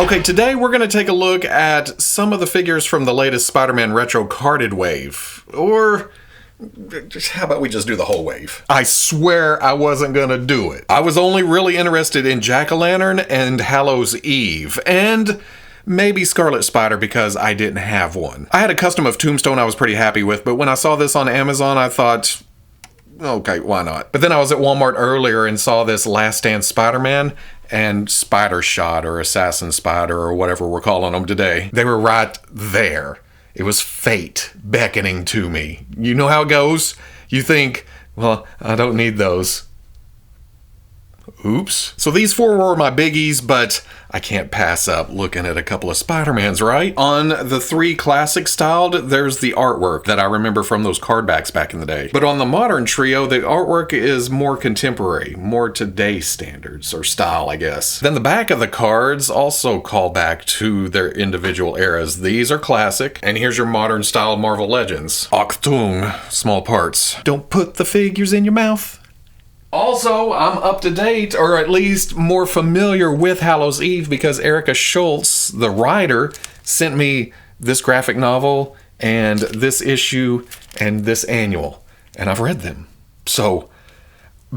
Okay, today we're going to take a look at some of the figures from the latest Spider-Man Retro carded wave. Or how about we just do the whole wave? I swear I wasn't going to do it. I was only really interested in Jack-o'-lantern and Hallows Eve, and maybe Scarlet Spider because I didn't have one. I had a custom of Tombstone I was pretty happy with, but when I saw this on Amazon, I thought, okay, why not? But then I was at Walmart earlier and saw this Last Stand Spider-Man and Spider Shot or Assassin Spider or whatever we're calling them today. They were right there. It was fate beckoning to me. You know how it goes? You think, well, I don't need those. Oops. So these four were my biggies, but I can't pass up looking at a couple of Spider-Mans, right? On the three classic styled, there's the artwork that I remember from those card backs back in the day. But on the modern trio, the artwork is more contemporary, more today's standards, or style, I guess. Then the back of the cards also call back to their individual eras. These are classic, and here's your modern style Marvel Legends. Achtung, small parts. Don't put the figures in your mouth. Also, I'm up to date, or at least more familiar with Hallows Eve because Erica Schultz, the writer, sent me this graphic novel and this issue and this annual, and I've read them. So,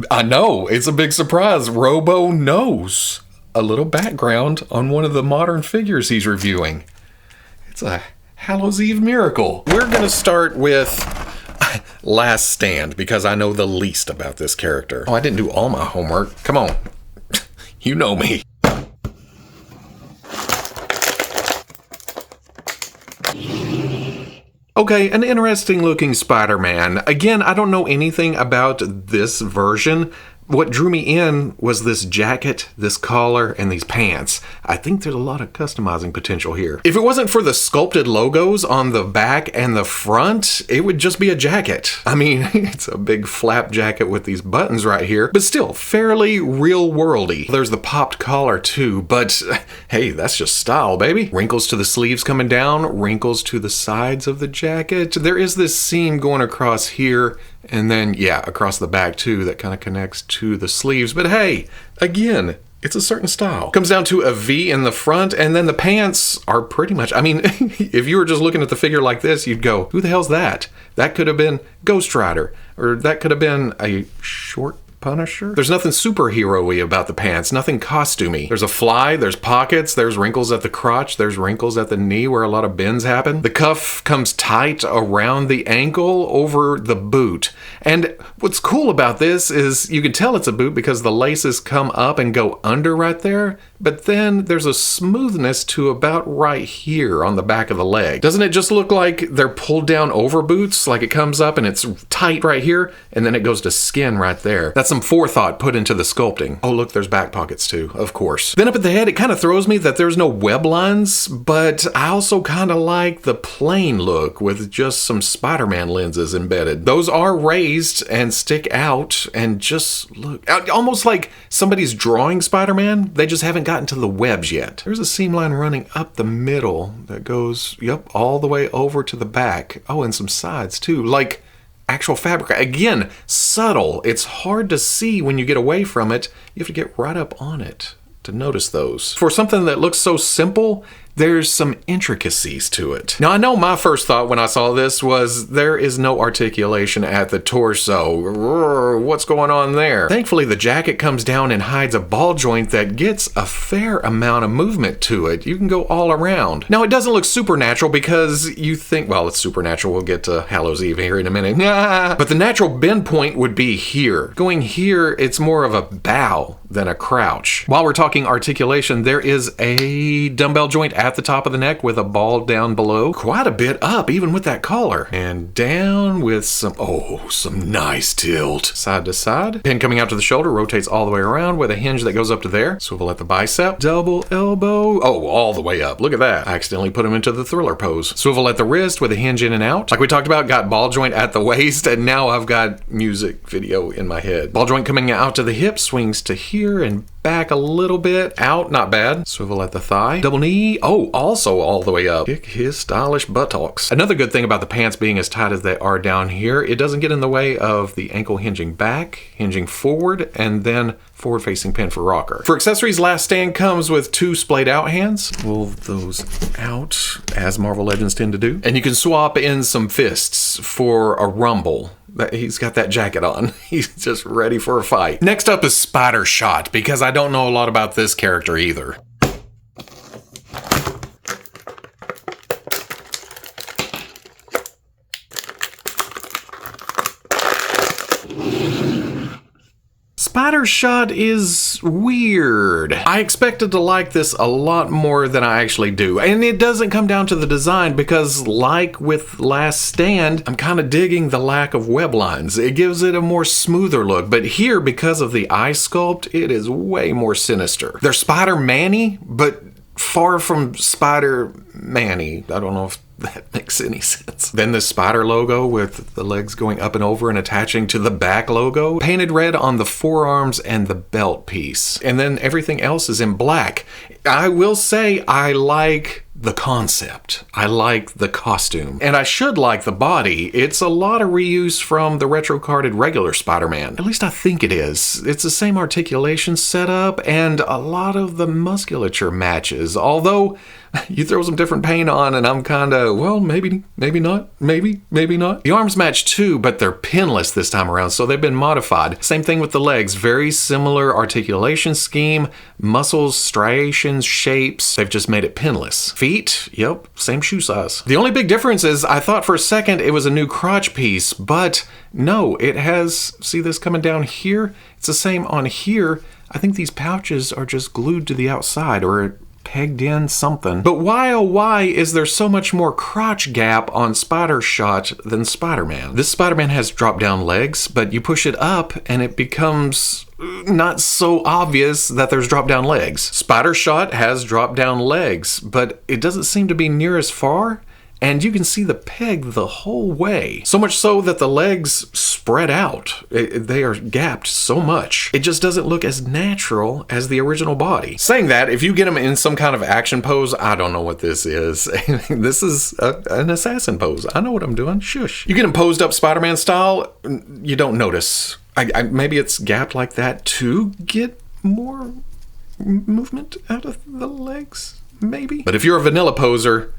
I know, it's a big surprise. Robo knows a little background on one of the modern figures he's reviewing. It's a Hallows Eve miracle. We're gonna start with Last Stand, because I know the least about this character. Oh, I didn't do all my homework. Come on. You know me. Okay, an interesting looking Spider-Man. Again, I don't know anything about this version. What drew me in was this jacket, this collar, and these pants. I think there's a lot of customizing potential here. If it wasn't for the sculpted logos on the back and the front, it would just be a jacket. I mean, it's a big flap jacket with these buttons right here, but still fairly real-worldy. There's the popped collar too, but hey, that's just style, baby. Wrinkles to the sleeves coming down, wrinkles to the sides of the jacket. There is this seam going across here, and then, yeah, across the back too, that kind of connects to the sleeves. But hey, again, it's a certain style. Comes down to a V in the front, and then the pants are pretty much, I mean, if you were just looking at the figure like this, you'd go, who the hell's that? That could have been Ghost Rider, or that could have been a short Punisher. There's nothing superhero-y about the pants, nothing costumey. There's a fly, there's pockets, there's wrinkles at the crotch, there's wrinkles at the knee where a lot of bends happen. The cuff comes tight around the ankle over the boot. And what's cool about this is you can tell it's a boot because the laces come up and go under right there, but then there's a smoothness to about right here on the back of the leg. Doesn't it just look like they're pulled down over boots? Like it comes up and it's tight right here, and then it goes to skin right there. That's some forethought put into the sculpting. Oh, look, there's back pockets too, of course. Then up at the head, it kind of throws me that there's no web lines, but I also kind of like the plain look with just some Spider-Man lenses embedded. Those are raised and stick out and just look, almost like somebody's drawing Spider-Man. They just haven't gotten to the webs yet. There's a seam line running up the middle that goes, yep, all the way over to the back. Oh, and some sides too, like actual fabric. Again, subtle. It's hard to see when you get away from it. You have to get right up on it to notice those. For something that looks so simple, there's some intricacies to it. Now, I know my first thought when I saw this was there is no articulation at the torso. What's going on there? Thankfully, the jacket comes down and hides a ball joint that gets a fair amount of movement to it. You can go all around. Now, it doesn't look supernatural because you think, well, it's supernatural. We'll get to Hallows Eve here in a minute. But the natural bend point would be here. Going here, it's more of a bow than a crouch. While we're talking articulation, there is a dumbbell joint at the top of the neck with a ball down below. Quite a bit up, even with that collar. And down with some nice tilt. Side to side. Pin coming out to the shoulder, rotates all the way around with a hinge that goes up to there. Swivel at the bicep. Double elbow. Oh, all the way up. Look at that. I accidentally put him into the Thriller pose. Swivel at the wrist with a hinge in and out. Like we talked about, got ball joint at the waist, and now I've got music video in my head. Ball joint coming out to the hip, swings to here and back a little bit. Out, not bad. Swivel at the thigh. Double knee. Oh, also all the way up. Kick his stylish buttocks. Another good thing about the pants being as tight as they are down here, it doesn't get in the way of the ankle hinging back, hinging forward, and then forward-facing pin for rocker. For accessories, Last Stand comes with 2 splayed out hands. Pull those out, as Marvel Legends tend to do. And you can swap in some fists for a rumble. He's got that jacket on. He's just ready for a fight. Next up is Spider Shot, because I don't know a lot about this character either. Spider Shot is weird. I expected to like this a lot more than I actually do. And it doesn't come down to the design because, like with Last Stand, I'm kind of digging the lack of web lines. It gives it a more smoother look. But here, because of the eye sculpt, it is way more sinister. They're Spider-Man-y, but far from Spider-Man-y. I don't know if that makes any sense. Then the spider logo with the legs going up and over and attaching to the back logo, painted red on the forearms and the belt piece. And then everything else is in black. I will say I like the concept. I like the costume. And I should like the body. It's a lot of reuse from the retro-carded regular Spider-Man. At least I think it is. It's the same articulation setup and a lot of the musculature matches. Although you throw some different paint on and I'm kinda, well, maybe not, maybe not. The arms match too, but they're pinless this time around, so they've been modified. Same thing with the legs. Very similar articulation scheme, muscles, striations, shapes. They've just made it pinless. Feet, yep, same shoe size. The only big difference is I thought for a second it was a new crotch piece, but no, it has, see this coming down here? It's the same on here. I think these pouches are just glued to the outside or pegged in something. But why oh why is there so much more crotch gap on Spider Shot than Spider-Man? This Spider-Man has drop down legs, but you push it up and it becomes not so obvious that there's drop down legs. Spider Shot has drop down legs, but it doesn't seem to be near as far. And you can see the peg the whole way. So much so that the legs spread out. They are gapped so much. It just doesn't look as natural as the original body. Saying that, if you get him in some kind of action pose, I don't know what this is. This is an assassin pose. I know what I'm doing. Shush. You get him posed up Spider-Man style, you don't notice. Maybe it's gapped like that to get more movement out of the legs, maybe? But if you're a vanilla poser,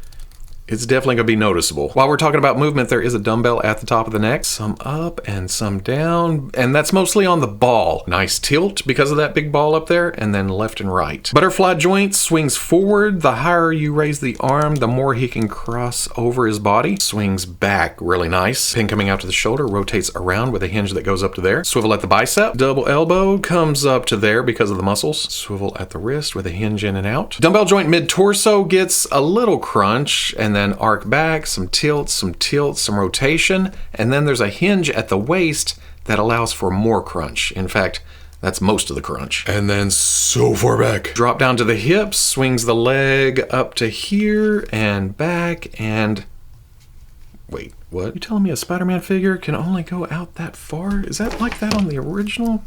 it's definitely going to be noticeable. While we're talking about movement, there is a dumbbell at the top of the neck. Some up and some down. And that's mostly on the ball. Nice tilt because of that big ball up there. And then left and right. Butterfly joint swings forward. The higher you raise the arm, the more he can cross over his body. Swings back really nice. Pin coming out to the shoulder. Rotates around with a hinge that goes up to there. Swivel at the bicep. Double elbow comes up to there because of the muscles. Swivel at the wrist with a hinge in and out. Dumbbell joint mid-torso gets a little crunch. And then arc back, some tilt, some rotation, and then there's a hinge at the waist that allows for more crunch. In fact, that's most of the crunch. And then so far back. Drop down to the hips, swings the leg up to here and back, and wait, what? You telling me a Spider-Man figure can only go out that far? Is that like that on the original?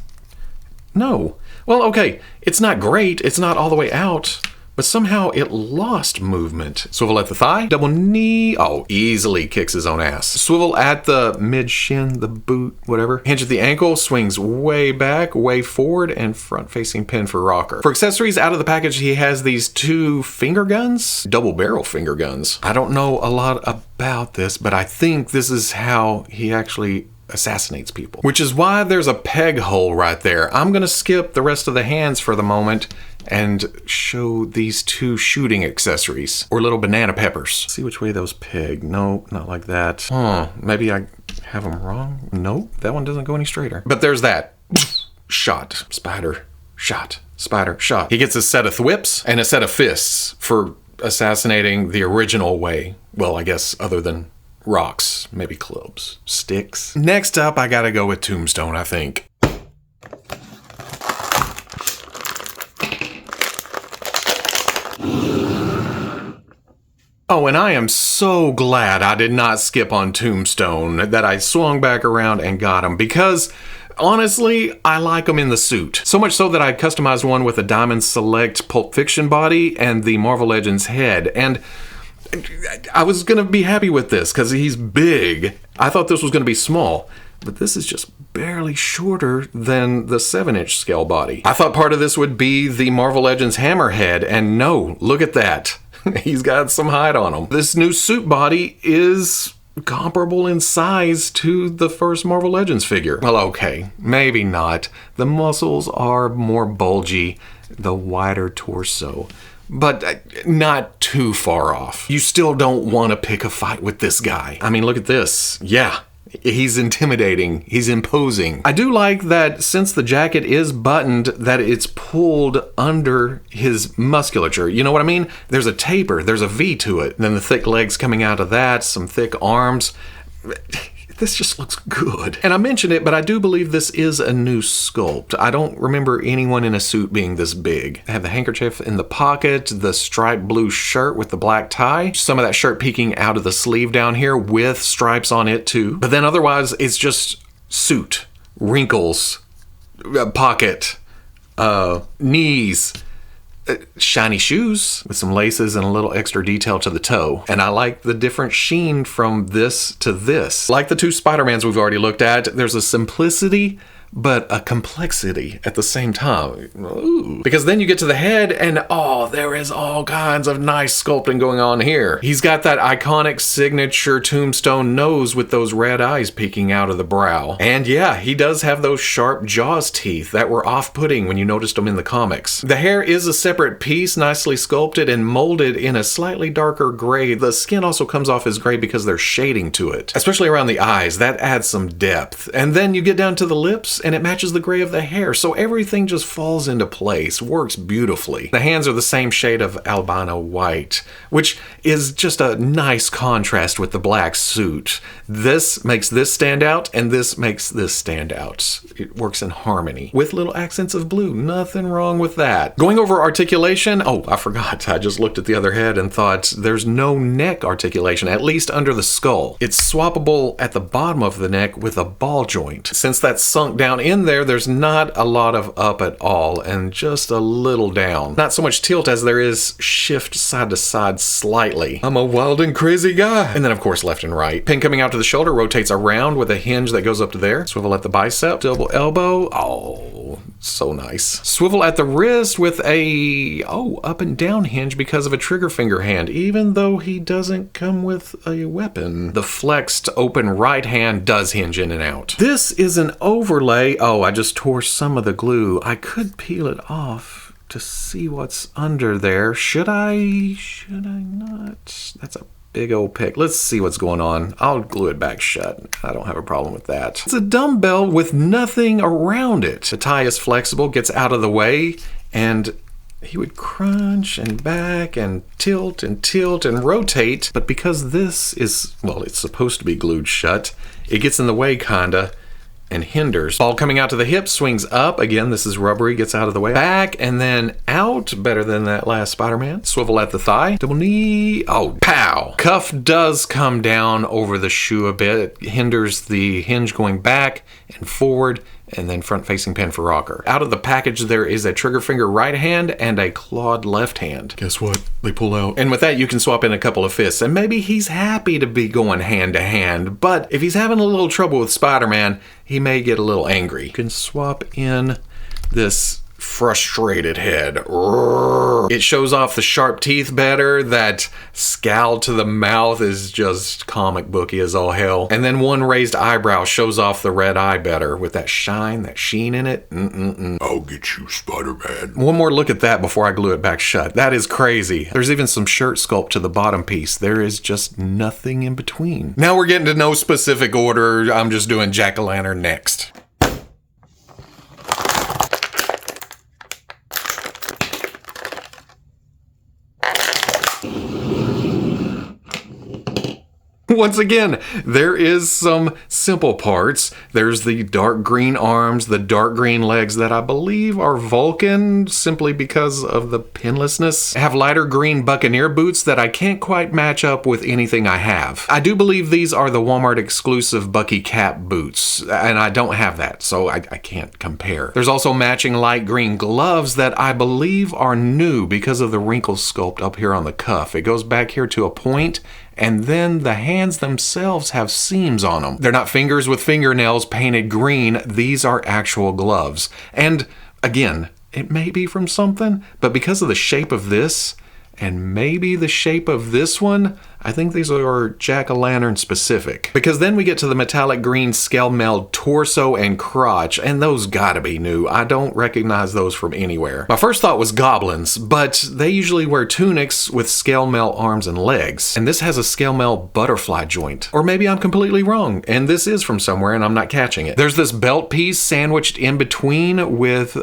No. Well, okay, it's not great, it's not all the way out, but somehow it lost movement. Swivel at the thigh, double knee, oh, easily kicks his own ass. Swivel at the mid-shin, the boot, whatever. Hinge at the ankle, swings way back, way forward, and front-facing pin for rocker. For accessories, out of the package, he has these 2 finger guns, double barrel finger guns. I don't know a lot about this, but I think this is how he actually assassinates people. Which is why there's a peg hole right there. I'm gonna skip the rest of the hands for the moment and show these 2 shooting accessories, or little banana peppers. See which way those peg. No, not like that. Maybe I have them wrong. Nope, that one doesn't go any straighter. But there's that. Shot, spider, shot, spider, shot. He gets a set of thwips and a set of fists for assassinating the original way. Well, I guess other than rocks, maybe clubs, sticks. Next up, I gotta go with Tombstone, I think. Oh, and I am so glad I did not skip on Tombstone, that I swung back around and got him, because honestly, I like him in the suit. So much so that I customized one with a Diamond Select Pulp Fiction body and the Marvel Legends head, and I was gonna be happy with this because he's big. I thought this was gonna be small, but this is just barely shorter than the 7-inch scale body. I thought part of this would be the Marvel Legends Hammerhead, and no, look at that. He's got some hide on him. This new suit body is comparable in size to the first Marvel Legends figure. Well, okay, maybe not. The muscles are more bulgy, the wider torso, but not too far off. You still don't want to pick a fight with this guy. I mean, look at this. Yeah. He's intimidating. He's imposing. I do like that since the jacket is buttoned, that it's pulled under his musculature. You know what I mean? There's a taper. There's a V to it. And then the thick legs coming out of that, some thick arms. This just looks good. And I mentioned it, but I do believe this is a new sculpt. I don't remember anyone in a suit being this big. I have the handkerchief in the pocket, the striped blue shirt with the black tie, some of that shirt peeking out of the sleeve down here with stripes on it too. But then otherwise, it's just suit, wrinkles, pocket, knees, shiny shoes with some laces and a little extra detail to the toe. And I like the different sheen from this to this. Like the two Spider-Mans we've already looked at, there's a simplicity but a complexity at the same time. Ooh. Because then you get to the head and oh, there is all kinds of nice sculpting going on here. He's got that iconic signature Tombstone nose with those red eyes peeking out of the brow. And yeah, he does have those sharp jaws teeth that were off-putting when you noticed them in the comics. The hair is a separate piece, nicely sculpted and molded in a slightly darker gray. The skin also comes off as gray because there's shading to it, especially around the eyes. That adds some depth. And then you get down to the lips and it matches the gray of the hair, so everything just falls into place, works beautifully. The hands are the same shade of albino white, which is just a nice contrast with the black suit. This makes this stand out, and this makes this stand out. It works in harmony, with little accents of blue. Nothing wrong with that. Going over articulation, oh, I forgot. I just looked at the other head and thought there's no neck articulation, at least under the skull. It's swappable at the bottom of the neck with a ball joint. Since that's sunk down in there, there's not a lot of up at all, and just a little down. Not so much tilt as there is shift side to side slightly. I'm a wild and crazy guy. And then of course left and right. Pin coming out to the shoulder rotates around with a hinge that goes up to there. Swivel at the bicep, double elbow. Oh, so nice. Swivel at the wrist with a, up and down hinge because of a trigger finger hand, even though he doesn't come with a weapon. The flexed open right hand does hinge in and out. This is an overlay. Oh, I just tore some of the glue. I could peel it off to see what's under there. Should I? Should I not? That's a big old pick. Let's see what's going on. I'll glue it back shut. I don't have a problem with that. It's a dumbbell with nothing around it. The tie is flexible, gets out of the way, and he would crunch and back and tilt and rotate. But because this is, well, it's supposed to be glued shut, it gets in the way kinda and hinders. Ball coming out to the hip, swings up. Again, this is rubbery, gets out of the way. Back and then out, better than that last Spider-Man. Swivel at the thigh, double knee, oh, pow. Cuff does come down over the shoe a bit. It hinders the hinge going back and forward, and then front-facing pin for rocker. Out of the package, there is a trigger finger right hand and a clawed left hand. Guess what? They pull out. And with that, you can swap in a couple of fists, and maybe he's happy to be going hand to hand, but if he's having a little trouble with Spider-Man, he may get a little angry. You can swap in this frustrated head. It shows off the sharp teeth better. That scowl to the mouth is just comic booky as all hell. And then one raised eyebrow shows off the red eye better with that shine, that sheen in it. I'll get you, Spider-Man. One more look at that before I glue it back shut. That is crazy. There's even some shirt sculpt to the bottom piece. There is just nothing in between. Now we're getting to no specific order. I'm just doing jack-o'-lantern next. Once again, there is some simple parts. There's the dark green arms, the dark green legs that I believe are Vulcan simply because of the pinlessness. I have lighter green Buccaneer boots that I can't quite match up with anything I have. I do believe these are the Walmart exclusive Bucky Cap boots, and I don't have that, so I can't compare. There's also matching light green gloves that I believe are new because of the wrinkle sculpt up here on the cuff. It goes back here to a point, And then the hands themselves have seams on them. They're not fingers with fingernails painted green. These are actual gloves. And again, it may be from something, but because of the shape of this, and maybe the shape of this one, I think these are jack-o'-lantern specific. Because then we get to the metallic green scale meld torso and crotch, and those gotta be new. I don't recognize those from anywhere. My first thought was goblins, but they usually wear tunics with scale meld arms and legs. And this has a scale meld butterfly joint. Or maybe I'm completely wrong, and this is from somewhere and I'm not catching it. There's this belt piece sandwiched in between with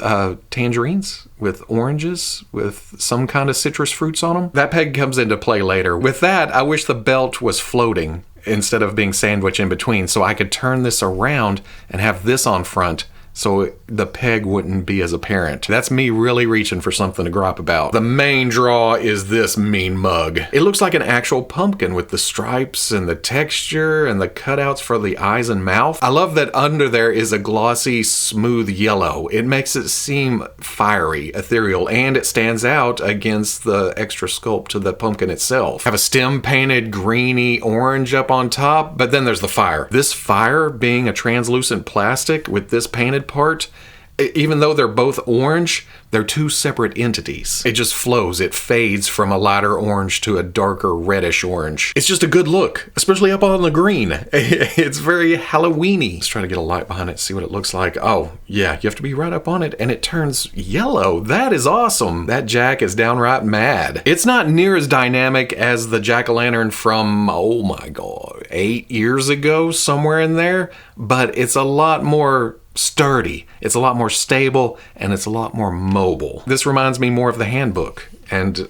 tangerines, with oranges, with some kind of citrus fruits on them. That peg comes into play later. With that, I wish the belt was floating instead of being sandwiched in between, so I could turn this around and have this on front so the peg wouldn't be as apparent. That's me really reaching for something to gripe about. The main draw is this mean mug. It looks like an actual pumpkin with the stripes and the texture and the cutouts for the eyes and mouth. I love that under there is a glossy, smooth yellow. It makes it seem fiery, ethereal, and it stands out against the extra sculpt to the pumpkin itself. Have a stem painted greeny orange up on top, but then there's the fire. This fire being a translucent plastic with this painted part, even though they're both orange, they're two separate entities. It just flows. It fades from a lighter orange to a darker reddish orange. It's just a good look, especially up on the green. It's very Halloweeny. Let's try to get a light behind it, see what it looks like. Oh, yeah, you have to be right up on it, and it turns yellow. That is awesome. That jack is downright mad. It's not near as dynamic as the jack-o'-lantern from, oh my god, 8 years ago, somewhere in there, but it's a lot more sturdy, it's a lot more stable, and it's a lot more mobile. This reminds me more of the handbook, and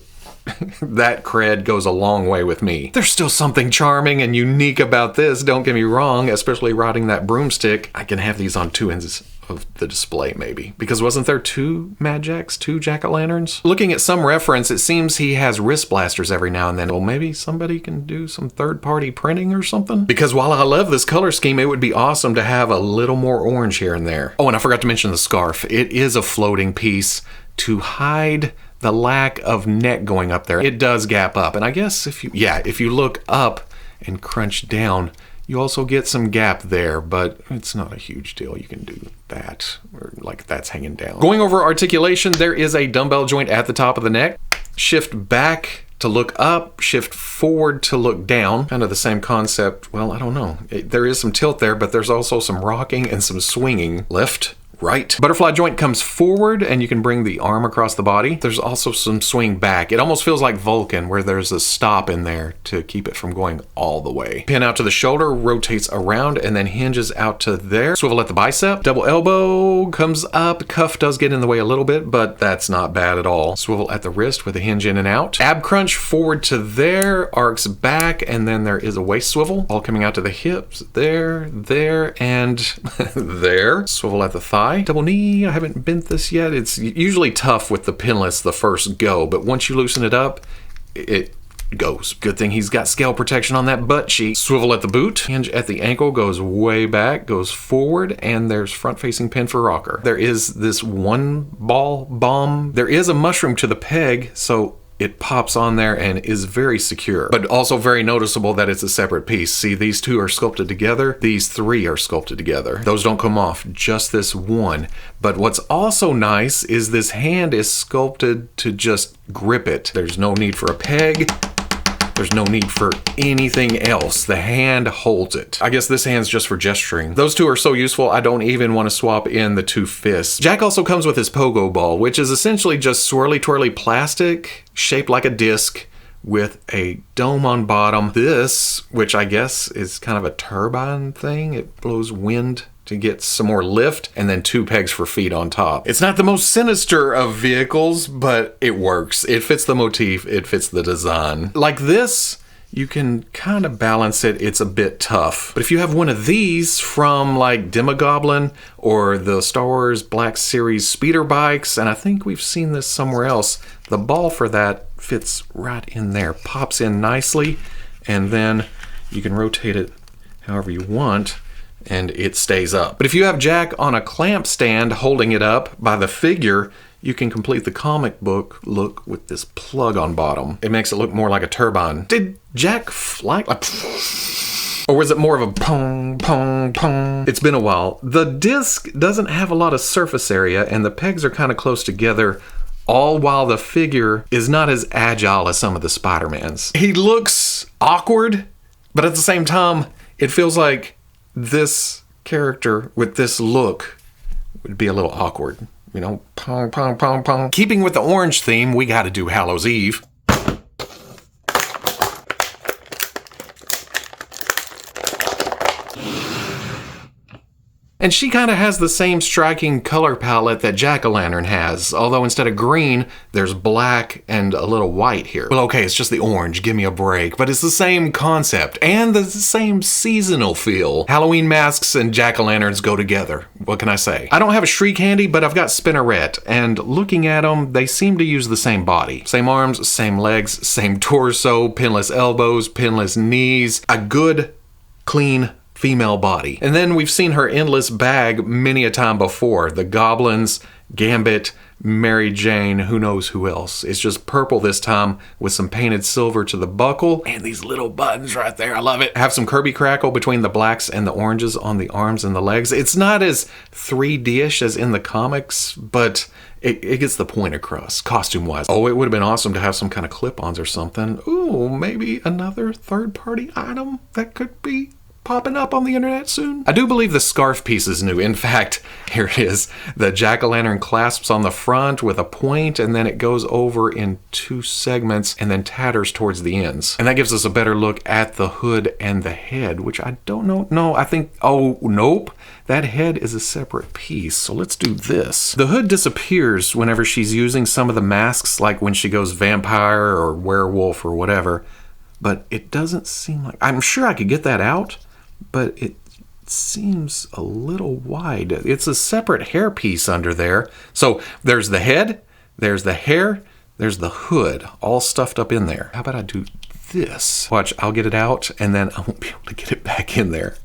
that cred goes a long way with me. There's still something charming and unique about this, don't get me wrong, especially riding that broomstick. I can have these on two ends of the display maybe, because wasn't there two Mad Jacks, two jack-o'-lanterns? Looking at some reference, it seems he has wrist blasters every now and then. Well, maybe somebody can do some third-party printing or something? Because while I love this color scheme, it would be awesome to have a little more orange here and there. Oh, and I forgot to mention the scarf. It is a floating piece to hide the lack of neck going up there. It does gap up, and I guess if you look up and crunch down, you also get some gap there, but it's not a huge deal. You can do that, or like that's hanging down. Going over articulation, there is a dumbbell joint at the top of the neck. Shift back to look up, shift forward to look down. Kind of the same concept. Well, I don't know. There is some tilt there, but there's also some rocking and some swinging. Left, right. Butterfly joint comes forward and you can bring the arm across the body. There's also some swing back. It almost feels like Vulcan, where there's a stop in there to keep it from going all the way. Pin out to the shoulder, rotates around, and then hinges out to there. Swivel at the bicep. Double elbow comes up. Cuff does get in the way a little bit, but that's not bad at all. Swivel at the wrist with a hinge in and out. Ab crunch forward to there, arcs back, and then there is a waist swivel. All coming out to the hips. There, and there. Swivel at the thigh. Double knee, I haven't bent this yet. It's usually tough with the pinless the first go, but once you loosen it up, it goes. Good thing he's got scale protection on that butt cheek. Swivel at the boot. Hinge at the ankle, goes way back, goes forward, and there's front-facing pin for rocker. There is this one ball bomb. There is a mushroom to the peg, so it pops on there and is very secure, but also very noticeable that it's a separate piece. See, these two are sculpted together. These three are sculpted together. Those don't come off, just this one. But what's also nice is this hand is sculpted to just grip it. There's no need for a peg. There's no need for anything else. The hand holds it. I guess this hand's just for gesturing. Those two are so useful, I don't even want to swap in the two fists. Jack also comes with his pogo ball, which is essentially just swirly twirly plastic shaped like a disc with a dome on bottom. This, which I guess is kind of a turbine thing, it blows wind to get some more lift, and then two pegs for feet on top. It's not the most sinister of vehicles, but it works. It fits the motif, it fits the design. Like this, you can kind of balance it. It's a bit tough. But if you have one of these from like Demogoblin or the Star Wars Black Series speeder bikes, and I think we've seen this somewhere else, the ball for that fits right in there, pops in nicely, and then you can rotate it however you want, and it stays up. But if you have Jack on a clamp stand holding it up by the figure, you can complete the comic book look with this plug on bottom. It makes it look more like a turbine. Did Jack fly? Or was it more of a pong, pong, pong? It's been a while. The disc doesn't have a lot of surface area, and the pegs are kind of close together, all while the figure is not as agile as some of the Spider-Mans. He looks awkward, but at the same time, it feels like this character with this look would be a little awkward. You know, pong, pong, pong, pong. Keeping with the orange theme, we gotta do Hallows Eve. And she kind of has the same striking color palette that Jack-o'-lantern has, although instead of green, there's black and a little white here. Well, okay, it's just the orange, give me a break, but it's the same concept and the same seasonal feel. Halloween masks and Jack-o'-lanterns go together. What can I say? I don't have a Shriek handy, but I've got Spinneret, and looking at them, they seem to use the same body. Same arms, same legs, same torso, pinless elbows, pinless knees, a good, clean female body. And then we've seen her endless bag many a time before. The Goblins, Gambit, Mary Jane, who knows who else. It's just purple this time with some painted silver to the buckle and these little buttons right there. I love it. Have some Kirby crackle between the blacks and the oranges on the arms and the legs. It's not as 3D-ish as in the comics, but it gets the point across, costume-wise. Oh, it would have been awesome to have some kind of clip-ons or something. Ooh, maybe another third-party item that could be popping up on the internet soon. I do believe the scarf piece is new. In fact, here it is. The jack-o'-lantern clasps on the front with a point, and then it goes over in 2 segments and then tatters towards the ends. And that gives us a better look at the hood and the head, which I don't know. No, I think, oh, nope. That head is a separate piece, so let's do this. The hood disappears whenever she's using some of the masks, like when she goes vampire or werewolf or whatever, but it doesn't seem like... I'm sure I could get that out, but it seems a little wide. It's a separate hair piece under there. So there's the head, there's the hair, there's the hood, all stuffed up in there. How about I do this? Watch, I'll get it out, and then I won't be able to get it back in there.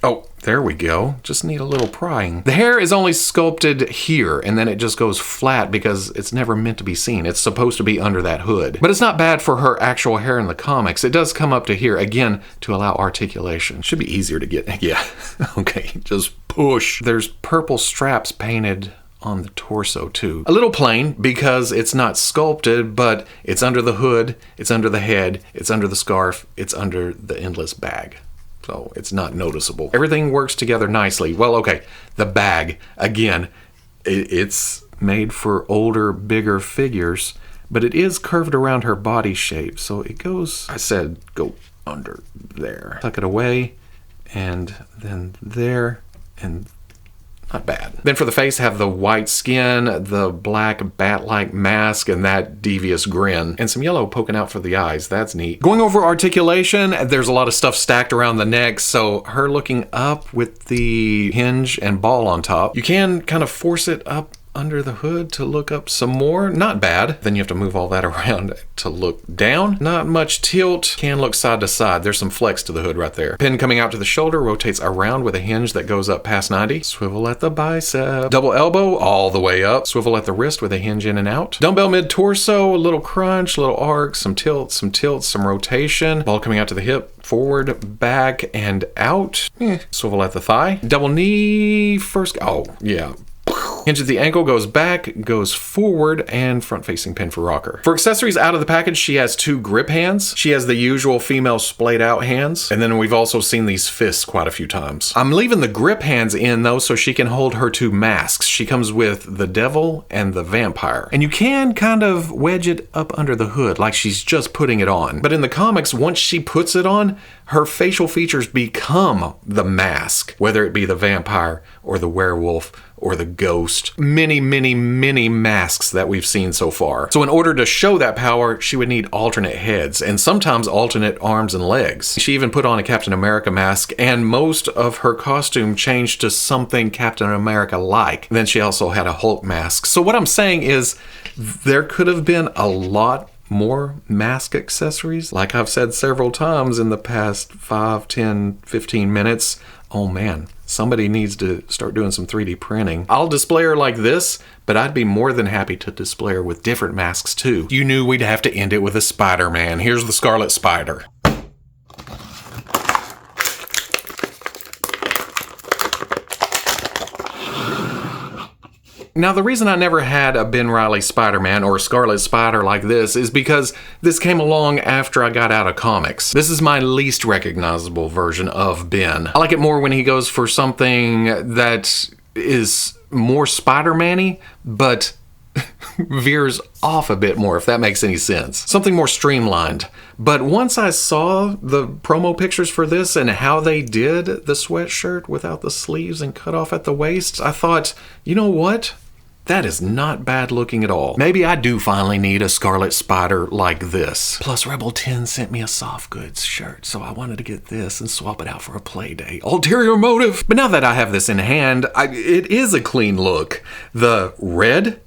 Oh, there we go. Just need a little prying. The hair is only sculpted here, and then it just goes flat because it's never meant to be seen. It's supposed to be under that hood. But it's not bad for her actual hair in the comics. It does come up to here, again, to allow articulation. Should be easier to get. Yeah, okay, just push. There's purple straps painted on the torso too. A little plain because it's not sculpted, but it's under the hood, it's under the head, it's under the scarf, it's under the endless bag. So it's not noticeable. Everything works together nicely. Well, okay, the bag, again, it's made for older, bigger figures, but it is curved around her body shape. So it goes, I said, go under there. Tuck it away, and then there, and not bad. Then for the face, have the white skin, the black bat-like mask, and that devious grin. And some yellow poking out for the eyes. That's neat. Going over articulation, there's a lot of stuff stacked around the neck, so her looking up with the hinge and ball on top. You can kind of force it up under the hood to look up some more. Not bad. Then you have to move all that around to look down. Not much tilt. Can look side to side. There's some flex to the hood right there. Pin coming out to the shoulder rotates around with a hinge that goes up past 90. Swivel at the bicep. Double elbow all the way up. Swivel at the wrist with a hinge in and out. Dumbbell mid-torso, a little crunch, a little arc, some tilt, some rotation. Ball coming out to the hip. Forward, back, and out. Swivel at the thigh. Double knee first. Oh, yeah. Hinge at the ankle, goes back, goes forward, and front-facing pin for rocker. For accessories out of the package, she has 2 grip hands. She has the usual female splayed-out hands, and then we've also seen these fists quite a few times. I'm leaving the grip hands in, though, so she can hold her 2 masks. She comes with the devil and the vampire. And you can kind of wedge it up under the hood, like she's just putting it on. But in the comics, once she puts it on, her facial features become the mask, whether it be the vampire or the werewolf or the ghost. Many, many, many masks that we've seen so far. So in order to show that power, she would need alternate heads and sometimes alternate arms and legs. She even put on a Captain America mask, and most of her costume changed to something Captain America-like. Then she also had a Hulk mask. So what I'm saying is there could have been a lot more mask accessories. Like I've said several times in the past 5, 10, 15 minutes, oh man, Somebody needs to start doing some 3D printing. I'll display her like this, but I'd be more than happy to display her with different masks too. You knew we'd have to end it with a Spider-Man. Here's the Scarlet Spider. Now, the reason I never had a Ben Reilly Spider-Man or Scarlet Spider like this is because this came along after I got out of comics. This is my least recognizable version of Ben. I like it more when he goes for something that is more Spider-Man-y, but veers off a bit more, if that makes any sense. Something more streamlined. But once I saw the promo pictures for this and how they did the sweatshirt without the sleeves and cut off at the waist, I thought, you know what? That is not bad looking at all. Maybe I do finally need a Scarlet Spider like this. Plus, Rebel 10 sent me a soft goods shirt, so I wanted to get this and swap it out for a play day. Ulterior motive! But now that I have this in hand, it is a clean look. The red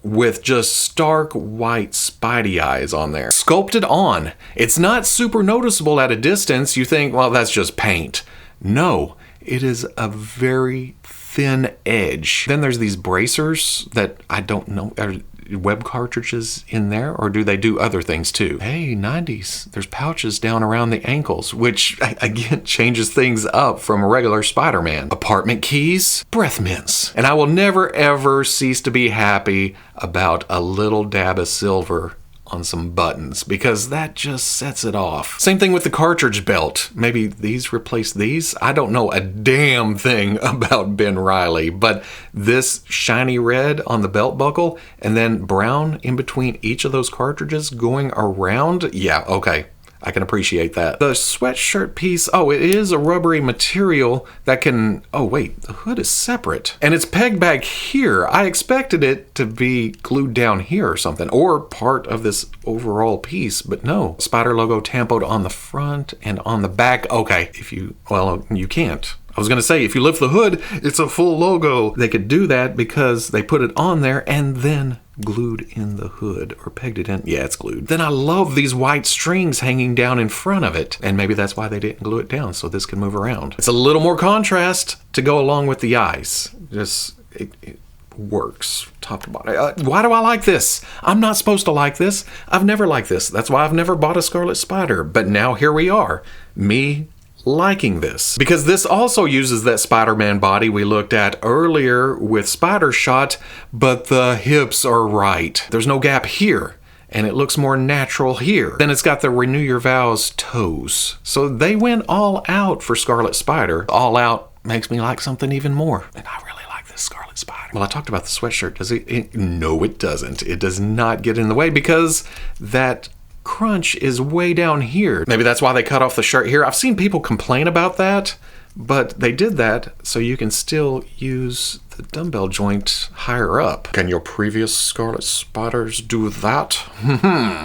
with just stark white Spidey eyes on there. Sculpted on. It's not super noticeable at a distance. You think, well, that's just paint. No. It is a very thin edge. Then there's these bracers that I don't know, are web cartridges in there, or do they do other things too? Hey, 90s, there's pouches down around the ankles, which again changes things up from a regular Spider-Man. Apartment keys, breath mints. And I will never ever cease to be happy about a little dab of silver on some buttons, because that just sets it off. Same thing with the cartridge belt. Maybe these replace these? I don't know a damn thing about Ben Reilly, but this shiny red on the belt buckle and then brown in between each of those cartridges going around, yeah, okay. I can appreciate that. The sweatshirt piece, oh, it is a rubbery material that can, oh wait, the hood is separate. And it's pegged back here. I expected it to be glued down here or something, or part of this overall piece, but no. Spider logo tampoed on the front and on the back. Okay, you can't. I was gonna say, if you lift the hood, it's a full logo. They could do that because they put it on there and then glued in the hood, or pegged it in. Yeah, it's glued. Then I love these white strings hanging down in front of it. And maybe that's why they didn't glue it down, so this can move around. It's a little more contrast to go along with the eyes. It works top to bottom. Why do I like this? I'm not supposed to like this. I've never liked this. That's why I've never bought a Scarlet Spider. But now here we are. Me liking this, because this also uses that Spider-Man body we looked at earlier with Spider Shot, but the hips are right. There's no gap here, and it looks more natural here. Then it's got the Renew Your Vows toes. So they went all out for Scarlet Spider. All out makes me like something even more. And I really like this Scarlet Spider. Well, I talked about the sweatshirt. Does it? No, it doesn't. It does not get in the way, because that crunch is way down here. Maybe that's why they cut off the shirt here. I've seen people complain about that, but they did that so you can still use the dumbbell joint higher up. Can your previous Scarlet Spiders do that?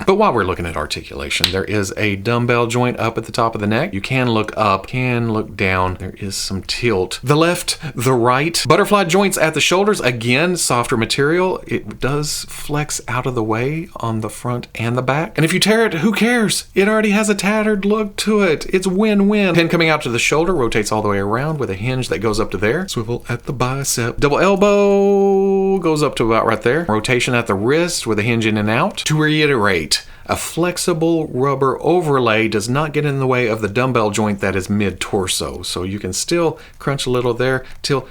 But while we're looking at articulation, there is a dumbbell joint up at the top of the neck. You can look up, can look down. There is some tilt. The left, the right. Butterfly joints at the shoulders. Again, softer material. It does flex out of the way on the front and the back. And if you tear it, who cares? It already has a tattered look to it. It's win-win. Pin coming out to the shoulder, rotates all the way around with a hinge that goes up to there. Swivel at the bicep. Double elbow goes up to about right there. Rotation at the wrist with a hinge in and out. To reiterate, a flexible rubber overlay does not get in the way of the dumbbell joint that is mid-torso. So you can still crunch a little there, tilt,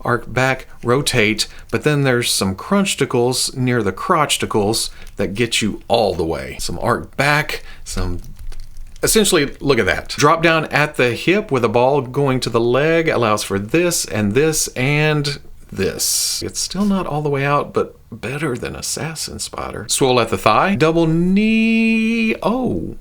arc back, rotate, but then there's some crunchticles near the crotchticles that get you all the way. Some arc back, some... Essentially, look at that. Drop down at the hip with a ball going to the leg allows for this and this and this. It's still not all the way out, but better than Assassin Spider. Swivel at the thigh. Double knee. Oh.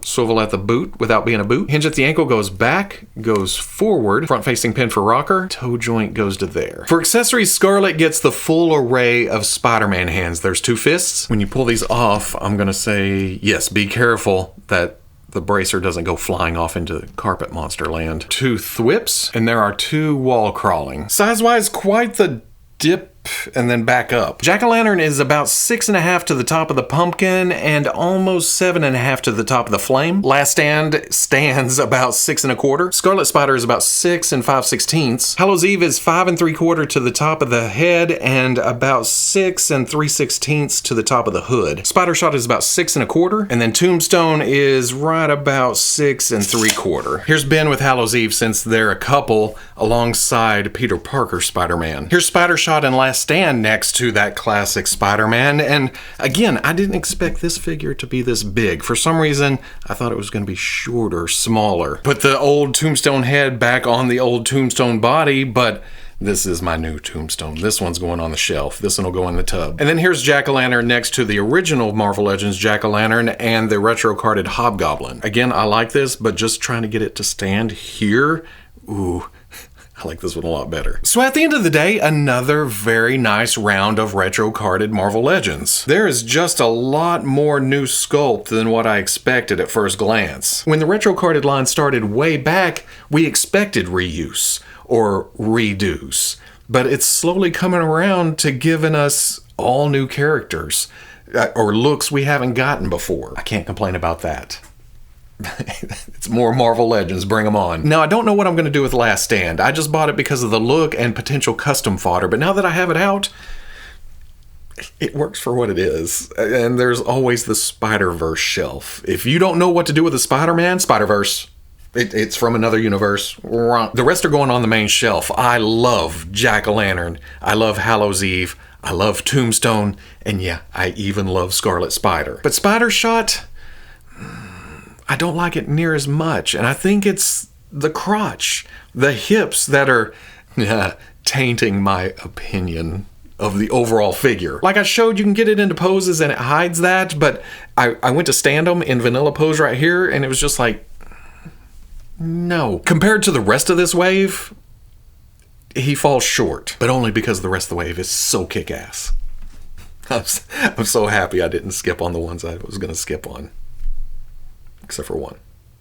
Swivel at the boot without being a boot. Hinge at the ankle goes back, goes forward. Front facing pin for rocker. Toe joint goes to there. For accessories, Scarlet gets the full array of Spider-Man hands. There's 2 fists. When you pull these off, I'm gonna say, yes, be careful that the bracer doesn't go flying off into carpet monster land. 2 thwips, and there are 2 wall crawling. Size-wise, quite the dip and then back up. Jack-o'-lantern is about 6.5 to the top of the pumpkin and almost 7.5 to the top of the flame. Last Stand stands about 6.25. Scarlet Spider is about 6 5/16. Hallows Eve is 5 3/4 to the top of the head and about 6 3/16 to the top of the hood. Spider Shot is about 6 1/4, and then Tombstone is right about 6 3/4. Here's Ben with Hallows Eve, since they're a couple alongside Peter Parker Spider-Man. Here's Spider Shot and Last Stand next to that classic Spider-Man, and again, I didn't expect this figure to be this big. For some reason, I thought it was going to be shorter, smaller. Put the old Tombstone head back on the old Tombstone body, but this is my new Tombstone. This one's going on the shelf. This one will go in the tub. And then here's Jack-o'-lantern next to the original Marvel Legends Jack-o'-lantern and the retro carded Hobgoblin. Again, I like this, but just trying to get it to stand here, ooh, I like this one a lot better. So at the end of the day, another very nice round of retro carded Marvel Legends. There is just a lot more new sculpt than what I expected at first glance. When the retro carded line started way back, we expected reuse or redos, but it's slowly coming around to giving us all new characters or looks we haven't gotten before. I can't complain about that. It's more Marvel Legends, bring them on. Now, I don't know what I'm going to do with Last Stand. I just bought it because of the look and potential custom fodder, but now that I have it out, it works for what it is. And there's always the Spider-Verse shelf. If you don't know what to do with the Spider-Man, Spider-Verse, it's from another universe. The rest are going on the main shelf. I love Jack-o'-lantern. I love Hallows Eve. I love Tombstone. And yeah, I even love Scarlet Spider. But Spider Shot, I don't like it near as much, and I think it's the crotch, the hips that are tainting my opinion of the overall figure. Like I showed, you can get it into poses and it hides that, but I went to stand them in vanilla pose right here, and it was just like, no. Compared to the rest of this wave, he falls short, but only because the rest of the wave is so kick-ass. I'm so happy I didn't skip on the ones I was going to skip on. Except for one.